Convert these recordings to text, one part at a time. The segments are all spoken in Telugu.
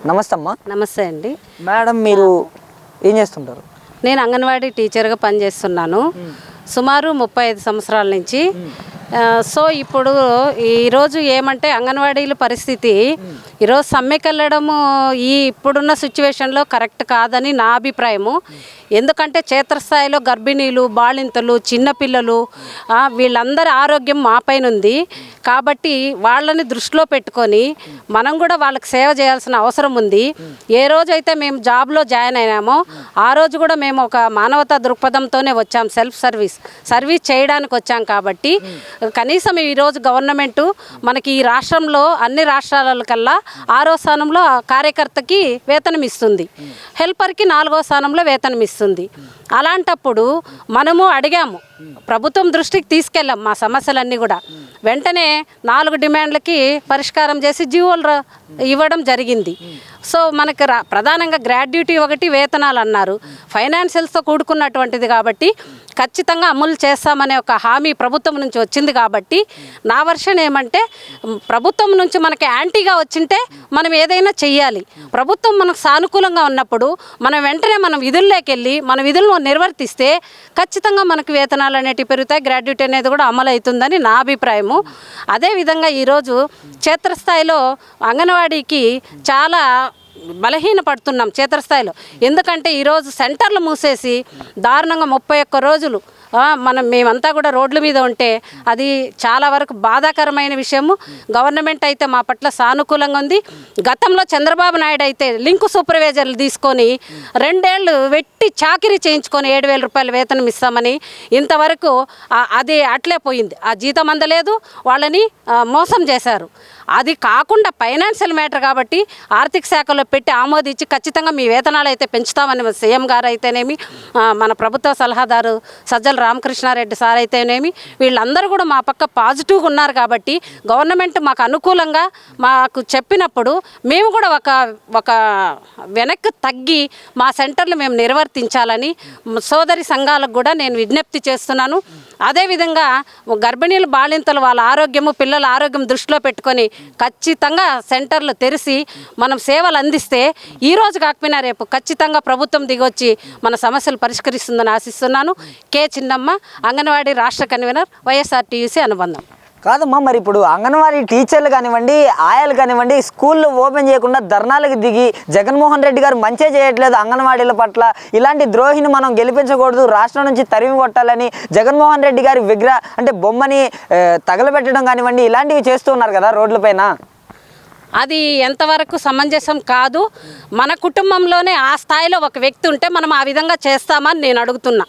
నమస్తే అమ్మా. నమస్తే అండి మేడం, మీరు ఏం చేస్తుంటారు? నేను అంగన్వాడీ టీచర్గా పనిచేస్తున్నాను సుమారు 35 సంవత్సరాల నుంచి. సో ఇప్పుడు ఈరోజు ఏమంటే అంగన్వాడీల పరిస్థితి ఈరోజు సమ్మెకి వెళ్ళడము ఇప్పుడున్న సిచ్యువేషన్లో కరెక్ట్ కాదని నా అభిప్రాయము. ఎందుకంటే క్షేత్రస్థాయిలో గర్భిణీలు, బాలింతలు, చిన్నపిల్లలు వీళ్ళందరి ఆరోగ్యం మా పైన ఉంది. కాబట్టి వాళ్ళని దృష్టిలో పెట్టుకొని మనం కూడా వాళ్ళకి సేవ చేయాల్సిన అవసరం ఉంది. ఏ రోజైతే మేము జాబ్లో జాయిన్ అయినామో ఆ రోజు కూడా మేము ఒక మానవతా దృక్పథంతోనే వచ్చాం. సెల్ఫ్ సర్వీస్ చేయడానికి వచ్చాం. కాబట్టి కనీసం ఈరోజు గవర్నమెంటు మనకి ఈ రాష్ట్రంలో అన్ని రాష్ట్రాల కల్లా 6వ స్థానంలో కార్యకర్తకి వేతనం ఇస్తుంది, హెల్పర్కి 4వ స్థానంలో వేతనం ఇస్తుంది. అలాంటప్పుడు మనము అడిగాము, ప్రభుత్వం దృష్టికి తీసుకెళ్ళాం మా సమస్యలన్నీ కూడా. వెంటనే 4 డిమాండ్లకి పరిష్కారం చేసి జీవోలు ఇవ్వడం జరిగింది. సో మనకి ప్రధానంగా గ్రాడ్యుటీ ఒకటి, వేతనాలు అన్నారు. ఫైనాన్షియల్స్తో కూడుకున్నటువంటిది కాబట్టి ఖచ్చితంగా అమలు చేస్తామనే ఒక హామీ ప్రభుత్వం నుంచి వచ్చింది. కాబట్టి నా వర్షన్ ఏమంటే, ప్రభుత్వం నుంచి మనకి యాంటీగా వచ్చింటే మనం ఏదైనా చెయ్యాలి. ప్రభుత్వం మనకు సానుకూలంగా ఉన్నప్పుడు మనం వెంటనే విధుల్లోకి వెళ్ళి మన విధులను నిర్వర్తిస్తే ఖచ్చితంగా మనకు వేతనాలు అనేటివి పెరుగుతాయి, గ్రాడ్యుటీ అనేది కూడా అమలు అవుతుందని నా అభిప్రాయము. అదేవిధంగా ఈరోజు క్షేత్రస్థాయిలో అంగన్వాడీకి చాలా బలహీనపడుతున్నాం క్షేత్రస్థాయిలో. ఎందుకంటే ఈరోజు సెంటర్లు మూసేసి దారుణంగా 31 రోజులు మేమంతా కూడా రోడ్ల మీద ఉంటే అది చాలా వరకు బాధాకరమైన విషయము. గవర్నమెంట్ అయితే మా పట్ల సానుకూలంగా ఉంది. గతంలో చంద్రబాబు నాయుడు అయితే లింకు సూపర్వైజర్లు తీసుకొని 2 ఏళ్ళు వెట్టి చాకిరీ చేయించుకొని 7,000 రూపాయలు వేతనం ఇస్తామని ఇంతవరకు అది అట్లే పోయింది. ఆ జీతం అందలేదు, వాళ్ళని మోసం చేశారు. అది కాకుండా ఫైనాన్షియల్ మ్యాటర్ కాబట్టి ఆర్థిక శాఖలో పెట్టి ఆమోదించి ఖచ్చితంగా మీ వేతనాలు అయితే పెంచుతామని సీఎం గారు అయితేనేమి, మన ప్రభుత్వ సలహాదారు సజ్జల రామకృష్ణారెడ్డి సార్ అయితేనేమి, వీళ్ళందరూ కూడా మా పక్క పాజిటివ్గా ఉన్నారు. కాబట్టి గవర్నమెంట్ మాకు అనుకూలంగా మాకు చెప్పినప్పుడు మేము కూడా ఒక వెనక్కి తగ్గి మా సెంటర్లు మేము నిర్వర్తించాలని సోదరి సంఘాలకు కూడా నేను విజ్ఞప్తి చేస్తున్నాను. అదేవిధంగా గర్భిణీలు, బాలింతలు వాళ్ళ ఆరోగ్యము, పిల్లల ఆరోగ్యం దృష్టిలో పెట్టుకొని ఖచ్చితంగా సెంటర్లు తెరిచి మనం సేవలు అందిస్తే ఈ రోజు కాకపోయినా రేపు ఖచ్చితంగా ప్రభుత్వం దిగొచ్చి మన సమస్యలు పరిష్కరిస్తుందని ఆశిస్తున్నాను. కే చిన్నమ్మ, అంగన్వాడీ రాష్ట్ర కన్వీనర్, వైఎస్ఆర్టీయూసీ అనుబంధం. కాదమ్మా, మరి ఇప్పుడు అంగన్వాడీ టీచర్లు కానివ్వండి, ఆయాలు కానివ్వండి, స్కూళ్ళు ఓపెన్ చేయకుండా ధర్నాలకు దిగి జగన్మోహన్ రెడ్డి గారు మంచి చేయట్లేదు అంగన్వాడీల పట్ల, ఇలాంటి ద్రోహిని మనం గెలిపించకూడదు, రాష్ట్రం నుంచి తరిమి కొట్టాలని జగన్మోహన్ రెడ్డి గారి బొమ్మని తగలబెట్టడం కానివ్వండి, ఇలాంటివి చేస్తూ ఉన్నారు కదా రోడ్లపైన. అది ఎంతవరకు సమంజసం కాదు. మన కుటుంబంలోనే ఆ స్థాయిలో ఒక వ్యక్తి ఉంటే మనం ఆ విధంగా చేస్తామని నేను అడుగుతున్నా.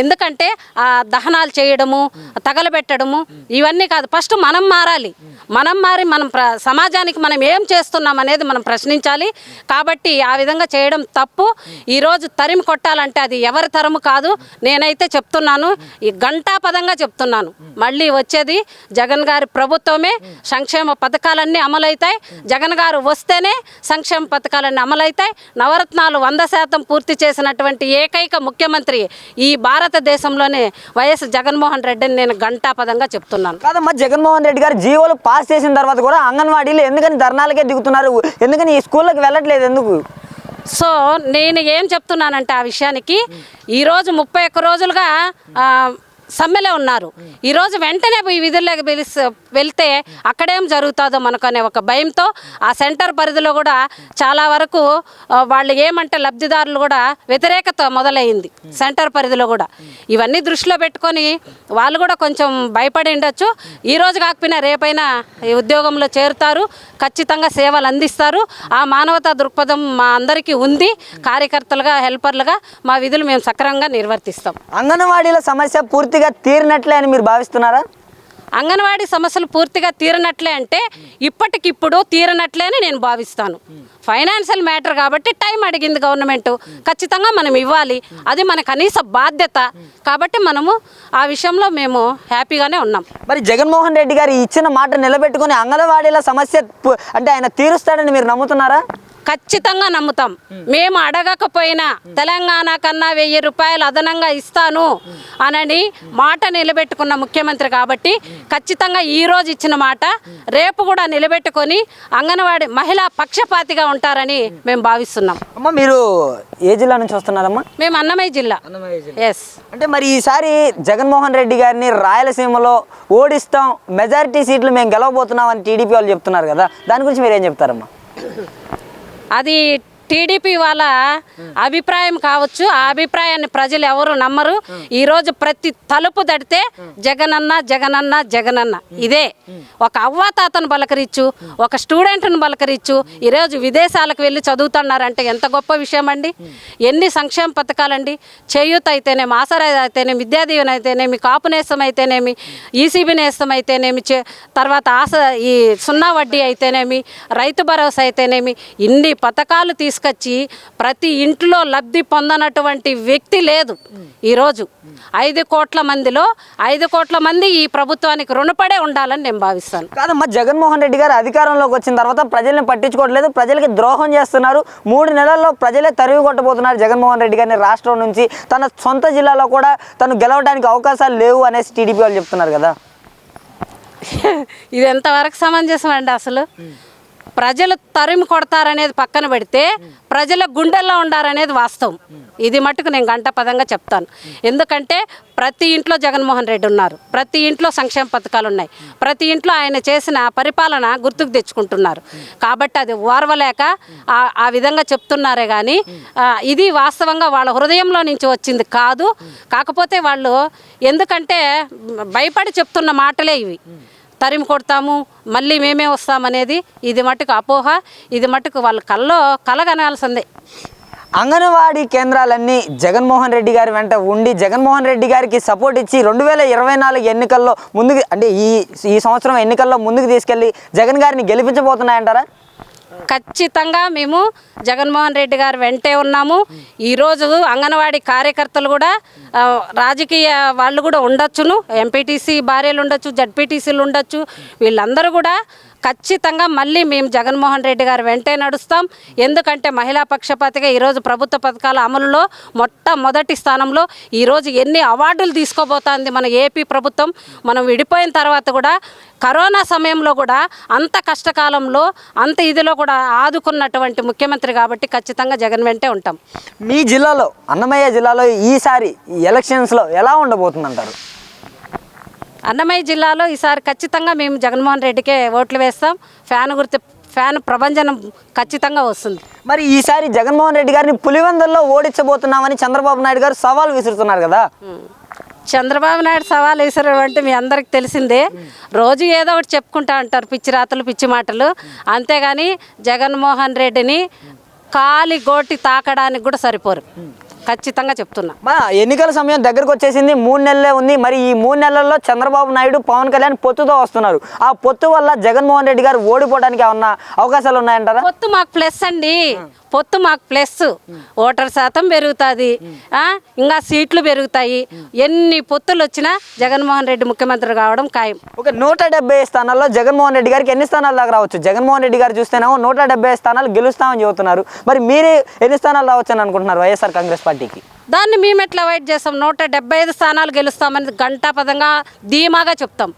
ఎందుకంటే ఆ దహనాలు చేయడము, తగలబెట్టడము ఇవన్నీ కాదు. ఫస్ట్ మనం మారాలి. మనం మారి మనం సమాజానికి మనం ఏం చేస్తున్నాం అనేది మనం ప్రశ్నించాలి. కాబట్టి ఆ విధంగా చేయడం తప్పు. ఈరోజు తరిమి కొట్టాలంటే అది ఎవరి తరము కాదు. నేనైతే చెప్తున్నాను, ఈ గంటాపదంగా చెప్తున్నాను, మళ్ళీ వచ్చేది జగన్ గారి ప్రభుత్వమే. సంక్షేమ పథకాలన్నీ అమలవుతాయి. జగన్ గారు వస్తేనే సంక్షేమ పథకాలన్నీ అమలవుతాయి. నవరత్నాలు 100% పూర్తి చేసినటువంటి ఏకైక ముఖ్యమంత్రి ఈ భారతదేశంలోనే వైఎస్ జగన్మోహన్ రెడ్డిని నేను గంటాపదంగా చెప్తున్నాను. కాదమ్మా, జగన్మోహన్ రెడ్డి గారు జీవోలు పాస్ చేసిన తర్వాత కూడా అంగన్వాడీలు ఎందుకని ధర్నాలకే దిగుతున్నారు? ఎందుకని ఈ స్కూళ్ళకి వెళ్ళట్లేదు ఎందుకు? సో నేను ఏం చెప్తున్నానంటే ఆ విషయానికి, ఈరోజు 31 రోజులుగా సమ్మెలో ఉన్నారు. ఈరోజు వెంటనే ఈ విధుల్లోకి వెళ్తే అక్కడేం జరుగుతుందో మనకు అనే ఒక భయంతో ఆ సెంటర్ పరిధిలో కూడా చాలా వరకు వాళ్ళు ఏమంటే లబ్ధిదారులు కూడా వ్యతిరేకత మొదలైంది సెంటర్ పరిధిలో కూడా. ఇవన్నీ దృష్టిలో పెట్టుకొని వాళ్ళు కూడా కొంచెం భయపడి ఉండొచ్చు. ఈరోజు కాకపోయినా రేపైనా ఈ ఉద్యోగంలో చేరుతారు, ఖచ్చితంగా సేవలు అందిస్తారు. ఆ మానవతా దృక్పథం మా అందరికీ ఉంది. కార్యకర్తలుగా, హెల్పర్లుగా మా విధులు మేము సక్రమంగా నిర్వర్తిస్తాం. అంగన్వాడీల సమస్య పూర్తిగా తీరినట్లే అని మీరు భావిస్తున్నారా? అంగన్వాడీ సమస్యలు పూర్తిగా తీరనట్లే అంటే ఇప్పటికిప్పుడు తీరనట్లే అని నేను భావిస్తాను. ఫైనాన్షియల్ మ్యాటర్ కాబట్టి టైం అడిగింది గవర్నమెంట్, ఖచ్చితంగా మనం ఇవ్వాలి. అది మన కనీస బాధ్యత. కాబట్టి మనము ఆ విషయంలో మేము హ్యాపీగానే ఉన్నాం. మరి జగన్మోహన్ రెడ్డి గారు ఇచ్చిన మాట నిలబెట్టుకుని అంగన్వాడీల సమస్య అంటే ఆయన తీరుస్తాడని మీరు నమ్ముతున్నారా? ఖచ్చితంగా నమ్ముతాం. మేము అడగకపోయినా తెలంగాణ కన్నా 1000 రూపాయలు అదనంగా ఇస్తాను అనని మాట నిలబెట్టుకున్న ముఖ్యమంత్రి కాబట్టి ఖచ్చితంగా ఈరోజు ఇచ్చిన మాట రేపు కూడా నిలబెట్టుకొని అంగన్వాడీ మహిళా పక్షపాతిగా ఉంటారని మేము భావిస్తున్నాం. అమ్మ మీరు ఏ జిల్లా నుంచి వస్తున్నారమ్మా? మేము అన్నమయ్య జిల్లా. ఎస్. అంటే మరి ఈసారి జగన్మోహన్ రెడ్డి గారిని రాయలసీమలో ఓడిస్తాం, మెజారిటీ సీట్లు మేము గెలవబోతున్నాం అని టీడీపీ వాళ్ళు చెప్తున్నారు కదా, దాని గురించి మీరు ఏం చెప్తారమ్మా? అది టీడీపీ వాళ్ళ అభిప్రాయం కావచ్చు. ఆ అభిప్రాయాన్ని ప్రజలు ఎవరు నమ్మరు. ఈరోజు ప్రతి తలుపు తడితే జగనన్న జగనన్న జగనన్న ఇదే. ఒక అవ్వాతాతను పలకరించు, ఒక స్టూడెంట్ను పలకరించు, ఈరోజు విదేశాలకు వెళ్ళి చదువుతున్నారంటే ఎంత గొప్ప విషయం అండి. ఎన్ని సంక్షేమ పథకాలండి. చేయూత అయితేనేమి, ఆసరా అయితేనేమి, విద్యాదీవెన అయితేనేమి, కాపు నేస్తం అయితేనేమి, ఈసీబీ నేస్తం అయితేనేమి, తర్వాత ఈ సున్నా వడ్డీ అయితేనేమి, రైతు భరోసా అయితేనేమి, ఇన్ని పథకాలు తీసుకొచ్చి ప్రతి ఇంట్లో లబ్ధి పొందనటువంటి వ్యక్తి లేదు. ఈరోజు 5 కోట్ల మందిలో 5 కోట్ల మంది ఈ ప్రభుత్వానికి రుణపడే ఉండాలని నేను భావిస్తాను. కాదమ్మా, జగన్మోహన్ రెడ్డి గారు అధికారంలోకి వచ్చిన తర్వాత ప్రజల్ని పట్టించుకోవట్లేదు, ప్రజలకి ద్రోహం చేస్తున్నారు. 3 నెలల్లో ప్రజలే తరివి కొట్టబోతున్నారు జగన్మోహన్ రెడ్డి గారిని రాష్ట్రం నుంచి. తన సొంత జిల్లాలో కూడా తను గెలవడానికి అవకాశాలు లేవు అనేసి టీడీపీ వాళ్ళు చెప్తున్నారు కదా. ఇది ఎంతవరకు సమంజసం అండి? అసలు ప్రజలు తరిమి కొడతారనేది పక్కన పెడితే ప్రజల గుండెల్లో ఉండారనేది వాస్తవం. ఇది మట్టుకు నేను గంటపదంగా చెప్తాను. ఎందుకంటే ప్రతి ఇంట్లో జగన్మోహన్ రెడ్డి ఉన్నారు, ప్రతి ఇంట్లో సంక్షేమ పథకాలు ఉన్నాయి, ప్రతి ఇంట్లో ఆయన చేసిన పరిపాలన గుర్తుకు తెచ్చుకుంటున్నారు. కాబట్టి అది ఓర్వలేక ఆ విధంగా చెప్తున్నారే కానీ ఇది వాస్తవంగా వాళ్ళ హృదయంలో నుంచి వచ్చింది కాదు. కాకపోతే వాళ్ళు ఎందుకంటే భయపడి చెప్తున్న మాటలే ఇవి. తరిమి కొడతాము, మళ్ళీ మేమే వస్తామనేది ఇది మట్టుకు అపోహ. ఇది మట్టుకు వాళ్ళ కలగనాల్సిందే. అంగన్వాడీ కేంద్రాలన్నీ జగన్మోహన్ రెడ్డి గారి వెంట ఉండి జగన్మోహన్ రెడ్డి గారికి సపోర్ట్ ఇచ్చి 2024 ఎన్నికల్లో ముందుకు అంటే ఈ సంవత్సరం ఎన్నికల్లో ముందుకు తీసుకెళ్ళి జగన్ గారిని గెలిపించబోతున్నాయంటారా? ఖచ్చితంగా మేము జగన్మోహన్ రెడ్డి గారు వెంటే ఉన్నాము. ఈరోజు అంగన్వాడీ కార్యకర్తలు కూడా రాజకీయ వాళ్ళు కూడా ఉండొచ్చును, ఎంపీటీసీ భార్యలు ఉండొచ్చు, జడ్పీటీసీలు ఉండొచ్చు. వీళ్ళందరూ కూడా ఖచ్చితంగా మళ్ళీ మేము జగన్మోహన్ రెడ్డి గారు వెంటే నడుస్తాం. ఎందుకంటే మహిళా పక్షపాతిగా ఈరోజు ప్రభుత్వ పథకాల అమలులో మొట్టమొదటి స్థానంలో ఈరోజు ఎన్ని అవార్డులు తీసుకోబోతోంది మన ఏపీ ప్రభుత్వం. మనం విడిపోయిన తర్వాత కూడా కరోనా సమయంలో కూడా అంత కష్టకాలంలో అంత ఇదిలో కూడా ఆదుకున్నటువంటి ముఖ్యమంత్రి కాబట్టి ఖచ్చితంగా జగన్ వెంటే ఉంటాం. మీ జిల్లాలో అన్నమయ్య జిల్లాలో ఈసారి ఎలక్షన్స్లో ఎలా ఉండబోతుందంటారు? అన్నమయ్య జిల్లాలో ఈసారి ఖచ్చితంగా మేము జగన్మోహన్ రెడ్డికే ఓట్లు వేస్తాం. ఫ్యాన్ ప్రభంజనం ఖచ్చితంగా వస్తుంది. మరి ఈసారి జగన్మోహన్ రెడ్డి గారిని పులివెందుల్లో ఓడించబోతున్నామని చంద్రబాబు నాయుడు గారు సవాల్ విసురుతున్నారు కదా. చంద్రబాబు నాయుడు సవాల్ వేసారు అంటే మీ అందరికి తెలిసిందే. రోజు ఏదో ఒకటి చెప్పుకుంటా అంటారు, పిచ్చి రాతలు పిచ్చి మాటలు. అంతేగాని జగన్మోహన్ రెడ్డిని కాలి గోటి తాకడానికి కూడా సరిపోరు. ఖచ్చితంగా చెప్తున్నా. ఎన్నికల సమయం దగ్గరకు వచ్చేసింది, 3 నెలలే ఉంది. మరి ఈ 3 నెలల్లో చంద్రబాబు నాయుడు పవన్ కళ్యాణ్ పొత్తుతో వస్తున్నారు. ఆ పొత్తు వల్ల జగన్మోహన్ రెడ్డి గారు ఓడిపోవడానికి ఏమన్నా అవకాశాలు ఉన్నాయంటారా? పొత్తు మాకు ప్లస్ అండి. పొత్తు మాకు ప్లస్. ఓటర్ శాతం పెరుగుతుంది, ఇంకా సీట్లు పెరుగుతాయి. ఎన్ని పొత్తులు వచ్చినా జగన్మోహన్ రెడ్డి ముఖ్యమంత్రి కావడం ఖాయం. ఒక 170 స్థానాల్లో జగన్మోహన్ రెడ్డి గారికి ఎన్ని స్థానాలు దాకా రావచ్చు? జగన్మోహన్ రెడ్డి గారు చూస్తేనేమో 170 స్థానాలు గెలుస్తామని చెబుతున్నారు. మరి మీరే ఎన్ని స్థానాలు రావచ్చు అని అనుకుంటున్నారు వైఎస్ఆర్ కాంగ్రెస్ పార్టీకి? దాన్ని మేము ఎట్లా వెయిట్ చేస్తాం? 175 స్థానాలు గెలుస్తామని గంటాపదంగా ధీమాగా చెప్తాం.